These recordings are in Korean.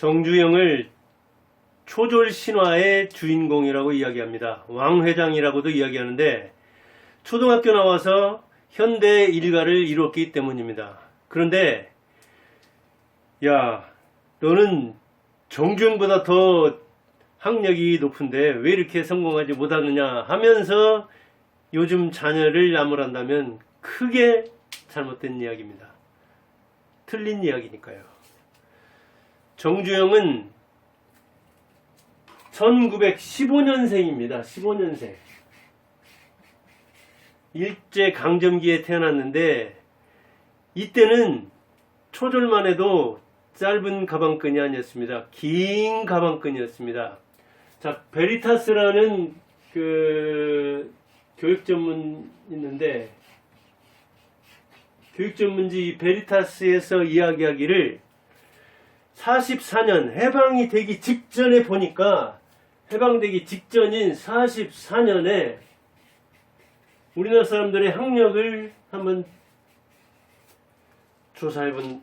정주영을 초졸 신화의 주인공이라고 이야기합니다. 왕회장이라고도 이야기하는데 초등학교 나와서 현대 일가를 이뤘기 때문입니다. 그런데 야, 너는 정주영보다 더 학력이 높은데 왜 이렇게 성공하지 못하느냐 하면서 요즘 자녀를 나무란다면 크게 잘못된 이야기입니다. 틀린 이야기니까요. 정주영은 1915년생입니다. 15년생. 일제강점기에 태어났는데 이때는 초졸만 해도 짧은 가방끈이 아니었습니다. 긴 가방끈이었습니다. 자, 베리타스라는 그 교육 전문 있는데 교육 전문지 베리타스에서 이야기하기를 44년 해방이 되기 직전에 보니까 해방되기 직전인 44년에 우리나라 사람들의 학력을 한번 조사해본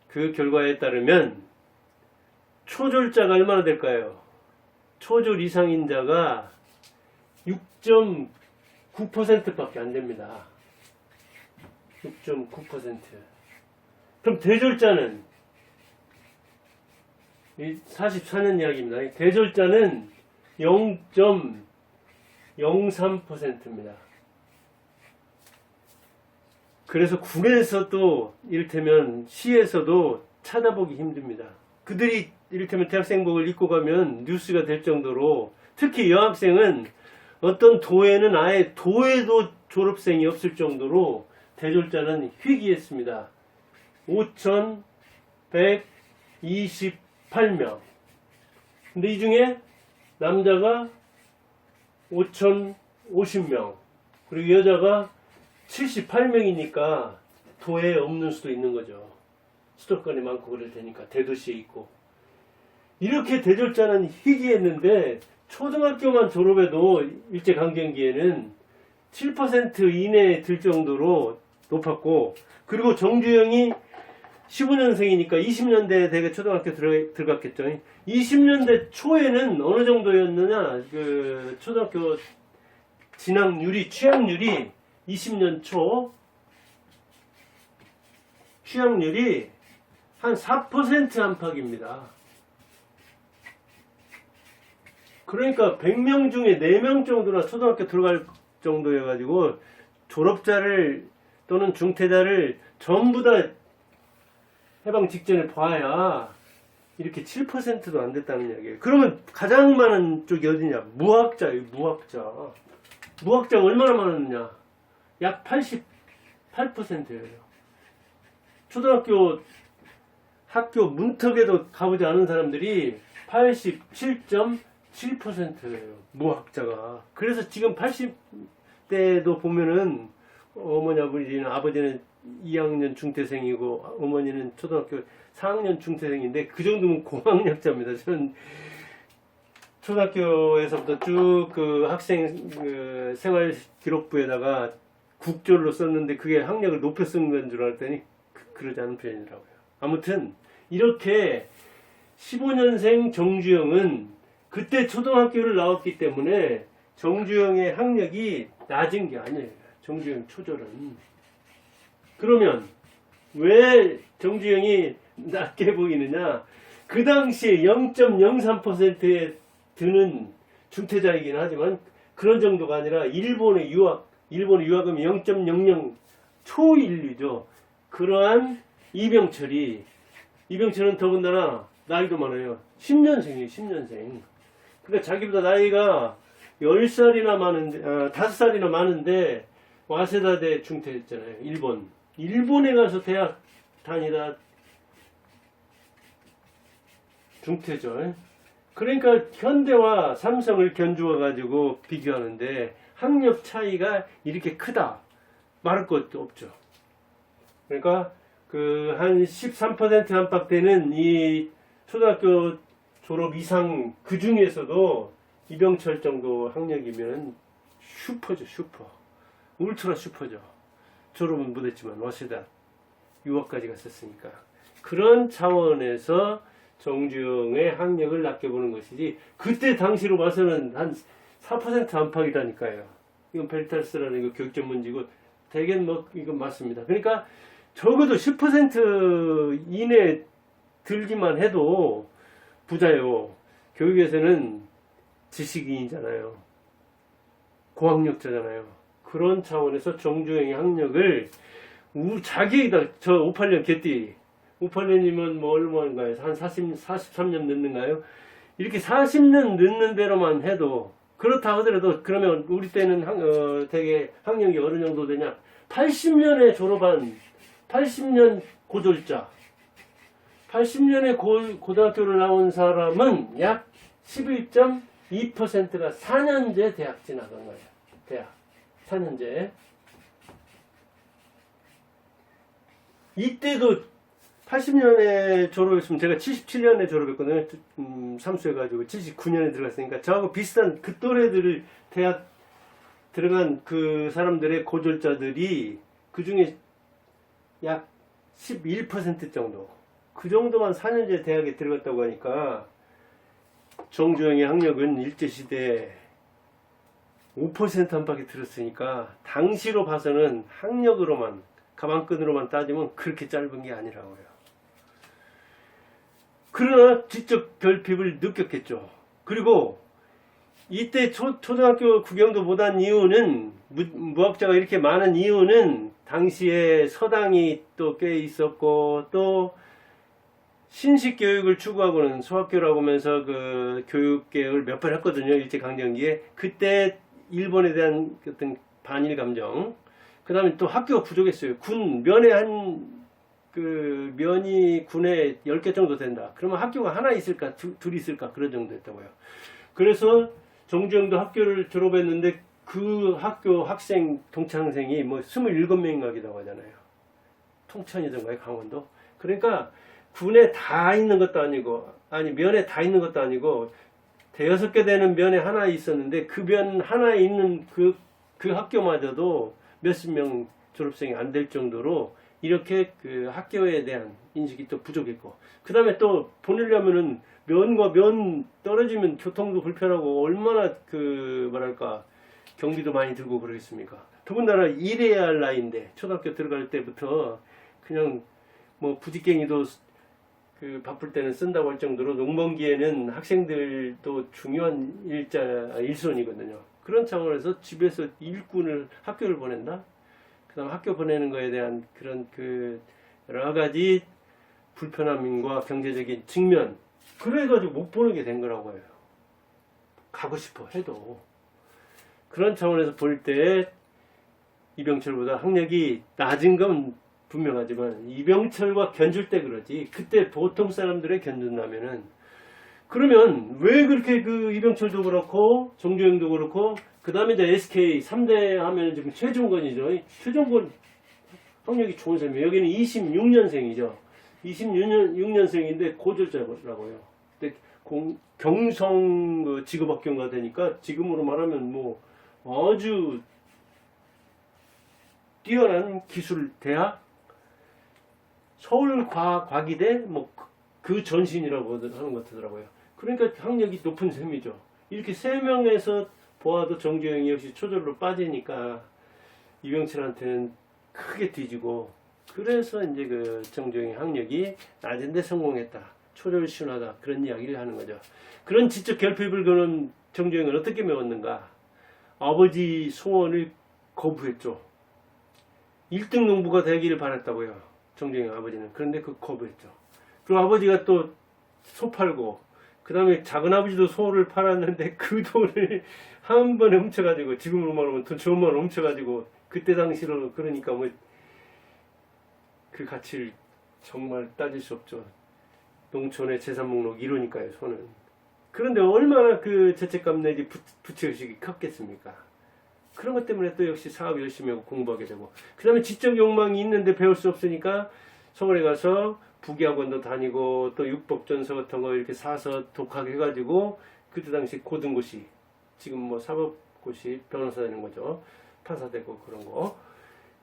그 결과에 따르면 초졸자가 얼마나 될까요? 초졸 이상인 자가 6.9%밖에 안 됩니다. 6.9%. 그럼 대졸자는 44년 이야기입니다. 대졸자는 0.03%입니다. 그래서 군에서도 이를테면 시에서도 찾아보기 힘듭니다. 그들이 이를테면 대학생복을 입고 가면 뉴스가 될 정도로 특히 여학생은 어떤 도에는 아예 도에도 졸업생이 없을 정도로 대졸자는 희귀했습니다. 5,128명. 근데 이 중에 남자가 5,050명. 그리고 여자가 78명이니까 도에 없는 수도 있는 거죠. 수도권에 많고 그럴 테니까 대도시에 있고. 이렇게 대졸자는 희귀했는데 초등학교만 졸업해도 일제강점기에는 7% 이내에 들 정도로 높았고, 그리고 정주영이 15년생이니까 20년대에 대개 초등학교 들어갔겠죠. 20년대 초에는 어느 정도였느냐, 그 초등학교 진학률이, 취학률이 20년 초 취학률이 한 4% 안팎입니다. 그러니까 100명 중에 4명 정도나 초등학교 들어갈 정도여가지고 졸업자를 또는 중퇴자를 전부 다 해방 직전에 봐야 이렇게 7%도 안 됐다는 이야기예요. 그러면 가장 많은 쪽이 어디냐? 무학자예요. 무학자가 얼마나 많았느냐? 약 88%예요. 초등학교 학교 문턱에도 가보지 않은 사람들이 87.7%예요. 무학자가. 그래서 지금 80대도 보면은 어머니 아버지는 아버지는 2학년 중퇴생이고 어머니는 초등학교 4학년 중퇴생인데 그 정도면 고학력자입니다. 저는 초등학교에서부터 쭉 그 학생 그 생활 기록부에다가 국졸로 썼는데 그게 학력을 높여 쓴 건 줄 알았더니 그러지 않은 편이더라고요. 아무튼 이렇게 15년생 정주영은 그때 초등학교를 나왔기 때문에 정주영의 학력이 낮은 게 아니에요. 정주영 초졸은. 그러면 왜 정주영이 낮게 보이느냐? 그 당시에 0.03%에 드는 중퇴자이긴 하지만 그런 정도가 아니라 일본의 유학은 0.00 초인류죠. 그러한 이병철은 더군다나 나이도 많아요. 10년생이에요. 10년생. 그러니까 자기보다 나이가 10살이나 많은데, 5살이나 많은데 와세다대 중퇴했잖아요. 일본에 가서 대학 다니다 중퇴죠. 그러니까 현대와 삼성을 견주어 가지고 비교하는데 학력 차이가 이렇게 크다 말할 것도 없죠. 그러니까 그 한 13% 안팎 되는 이 초등학교 졸업 이상 그 중에서도 이병철 정도 학력이면 슈퍼죠. 슈퍼. 울트라 슈퍼죠. 졸업은 못했지만 와세다 유학까지 갔었으니까. 그런 차원에서 정주영의 학력을 낮게 보는 것이지, 그때 당시로 봐서는 한 4% 안팎이라니까요. 이건 벨탈스라는 이거 교육 전문지고 대개 뭐 이건 맞습니다. 그러니까 적어도 10% 이내 들기만 해도 부자요. 교육에서는 지식인이잖아요. 고학력자잖아요. 그런 차원에서 정주영의 학력을 자기가 저 58년 개띠 58년이면 뭐 얼마인가요? 한 43년 늦는가요? 이렇게 40년 늦는 대로만 해도, 그렇다 하더라도, 그러면 우리 때는 되게 학력이 어느 정도 되냐? 80년에 졸업한 80년 고졸자, 80년에 고등학교를 나온 사람은 약 11.2%가 4년제 대학 지나간 거예요. 대학 4년제. 이때도 80년에 졸업했으면, 제가 77년에 졸업했거든요. 삼수해가지고 79년에 들어갔으니까 저하고 비슷한 그 또래들을 대학 들어간 그 사람들의 고졸자들이 그 중에 약 11% 정도, 그 정도만 4년제 대학에 들어갔다고 하니까 정주영의 학력은 일제시대에 5% 안팎에 들었으니까 당시로 봐서는 학력으로만, 가방끈으로만 따지면 그렇게 짧은 게 아니라고요. 그러나 지적 결핍을 느꼈겠죠. 그리고 이때 초등학교 국영도 못한 이유는, 무학자가 이렇게 많은 이유는 당시에 서당이 또 꽤 있었고, 또 신식 교육을 추구하고는 소학교라고 하면서 그 교육 개혁을 몇 번 했거든요. 일제강점기에. 그때 일본에 대한 어떤 반일 감정, 그 다음에 또 학교가 부족했어요. 면에 면이 군에 10개 정도 된다. 그러면 학교가 하나 있을까, 둘 있을까, 그런 정도 됐다고요. 그래서 정주영도 학교를 졸업했는데 그 학교 학생, 동창생이 뭐 27명인가 기다고 하잖아요. 통천이던가요, 강원도. 그러니까 군에 다 있는 것도 아니고, 면에 다 있는 것도 아니고, 대여섯 개 되는 면에 하나 있었는데, 그 면 하나에 있는 그 학교마저도 몇십 명 졸업생이 안 될 정도로 이렇게 그 학교에 대한 인식이 또 부족했고, 그 다음에 또 보내려면은 면과 면 떨어지면 교통도 불편하고 얼마나 경비도 많이 들고 그러겠습니까? 더군다나 일해야 할 나이인데, 초등학교 들어갈 때부터 그냥 뭐 부직갱이도 바쁠 때는 쓴다고 할 정도로 농번기에는 학생들도 중요한 일손이거든요. 그런 차원에서 집에서 일꾼을 학교를 보낸다? 그 다음 학교 보내는 거에 대한 그런 여러 가지 불편함과 경제적인 측면, 그래가지고 못 보내게 된 거라고 해요. 가고 싶어 해도. 그런 차원에서 볼 때 이병철보다 학력이 낮은 건 분명하지만 이병철과 견줄 때 그러지, 그때 보통 사람들의 견준다면은, 그러면 왜 그렇게 이병철도 그렇고 정주영도 그렇고 그 다음에 이제 SK 3대 하면 지금 최종건이죠. 최종건 학력이 좋은 사람이에요. 여기는 26년생이죠. 26년생인데 고졸자라고요. 근데 경성 직업학교가 되니까 지금으로 말하면 뭐 아주 뛰어난 기술 대학, 서울과기대 뭐 그 전신이라고 하는 것 같더라고요. 그러니까 학력이 높은 셈이죠. 이렇게 세 명에서 보아도 정주영이 역시 초졸로 빠지니까 이병철한테는 크게 뒤지고, 그래서 이제 정주영의 학력이 낮은데 성공했다, 초졸 신화다, 그런 이야기를 하는 거죠. 그런 지적 결핍을 그는 정주영은 어떻게 메웠는가? 아버지 소원을 거부했죠. 1등 농부가 되기를 바랬다고요, 정주영의 아버지는. 그런데 거부했죠. 그리고 아버지가 또 소 팔고, 그 다음에 작은아버지도 소를 팔았는데 그 돈을 한 번에 훔쳐가지고, 지금으로 말하면 돈 좋은 만 훔쳐가지고, 그때 당시로 그러니까 뭐 그 가치를 정말 따질 수 없죠. 농촌의 재산 목록 1호니까요, 소는. 그런데 얼마나 죄책감 내지 부채의식이 컸겠습니까? 그런 것 때문에 또 역시 사업 열심히 하고 공부하게 되고, 그 다음에 지적 욕망이 있는데 배울 수 없으니까 서울에 가서 부기학원도 다니고, 또 육법전서 같은 거 이렇게 사서 독학해 가지고, 그때 당시 고등고시, 지금 뭐 사법고시, 변호사 되는 거죠. 판사 되고 그런 거.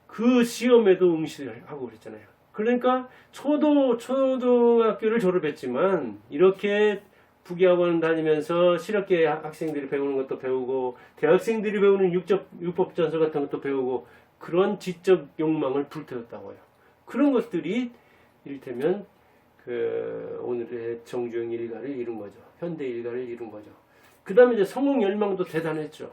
그 시험에도 응시를 하고 그랬잖아요. 그러니까 초등학교를 졸업했지만 이렇게 부기학원 다니면서 실업계 학생들이 배우는 것도 배우고 대학생들이 배우는 율법전서 같은 것도 배우고 그런 지적 욕망을 불태웠다고요. 그런 것들이 이를테면 오늘의 정주영 일가를 이룬 거죠. 현대 일가를 이룬 거죠. 그 다음에 이제 성공 열망도 대단했죠.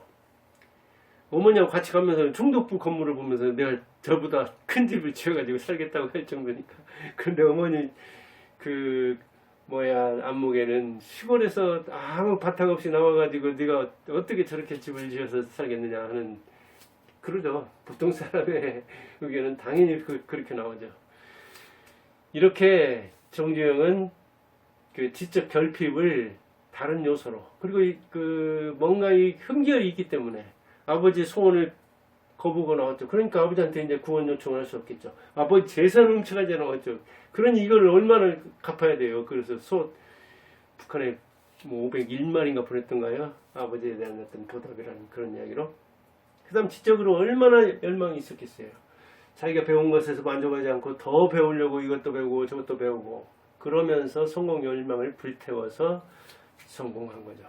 어머니하고 같이 가면서 중독부 건물을 보면서 내가 저보다 큰 집을 지어가지고 살겠다고 할 정도니까. 근데 어머니 안목에는 시골에서 아무 바탕 없이 나와가지고 네가 어떻게 저렇게 집을 지어서 살겠느냐 하는 그러죠. 보통 사람의 의견은 당연히 그렇게 나오죠. 이렇게 정주영은 그 지적 결핍을 다른 요소로 그리고 뭔가 흠결이 있기 때문에 아버지의 소원을 거부고 나왔죠. 그러니까 아버지한테 이제 구원 요청을 할 수 없겠죠. 아버지 재산을 훔쳐가지 나왔죠. 그러니 이걸 얼마나 갚아야 돼요. 그래서 북한에 501마리인가 보냈던가요? 아버지에 대한 어떤 보답이라는 그런 이야기로. 그 다음 지적으로 얼마나 열망이 있었겠어요. 자기가 배운 것에서 만족하지 않고 더 배우려고 이것도 배우고 저것도 배우고 그러면서 성공 열망을 불태워서 성공한 거죠.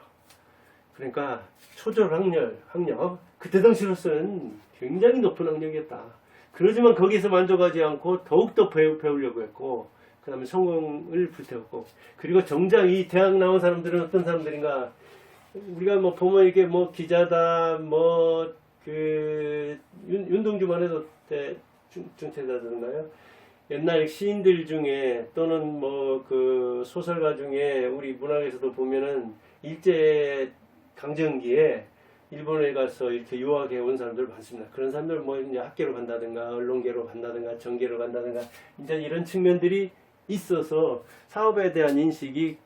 그러니까 초절 학력 그때 당시로서는 굉장히 높은 학력이었다. 그러지만 거기서 만족하지 않고 더욱더 배우려고 했고 그 다음에 성공을 불태웠고 그리고 정작 이 대학 나온 사람들은 어떤 사람들인가 우리가 보면 이게 기자다 윤동주만 해도 중체자들인가요? 옛날 시인들 중에 또는 소설가 중에 우리 문학에서도 보면은 일제 강점기에 일본에 가서 이렇게 유학해 온 사람들 많습니다. 그런 사람들 이제 학계로 간다든가 언론계로 간다든가 정계로 간다든가 이제 이런 측면들이 있어서 사업에 대한 인식이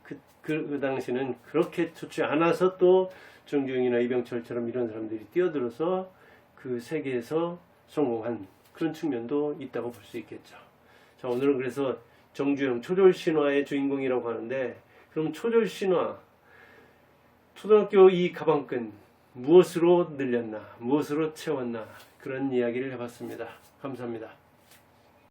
그 당시는 그렇게 좋지 않아서 또 정주영이나 이병철처럼 이런 사람들이 뛰어들어서 그 세계에서 성공한 그런 측면도 있다고 볼 수 있겠죠. 자, 오늘은 그래서 정주영 초절 신화의 주인공이라고 하는데 그럼 초절 신화 초등학교 이 가방끈 무엇으로 늘렸나 무엇으로 채웠나 그런 이야기를 해봤습니다. 감사합니다.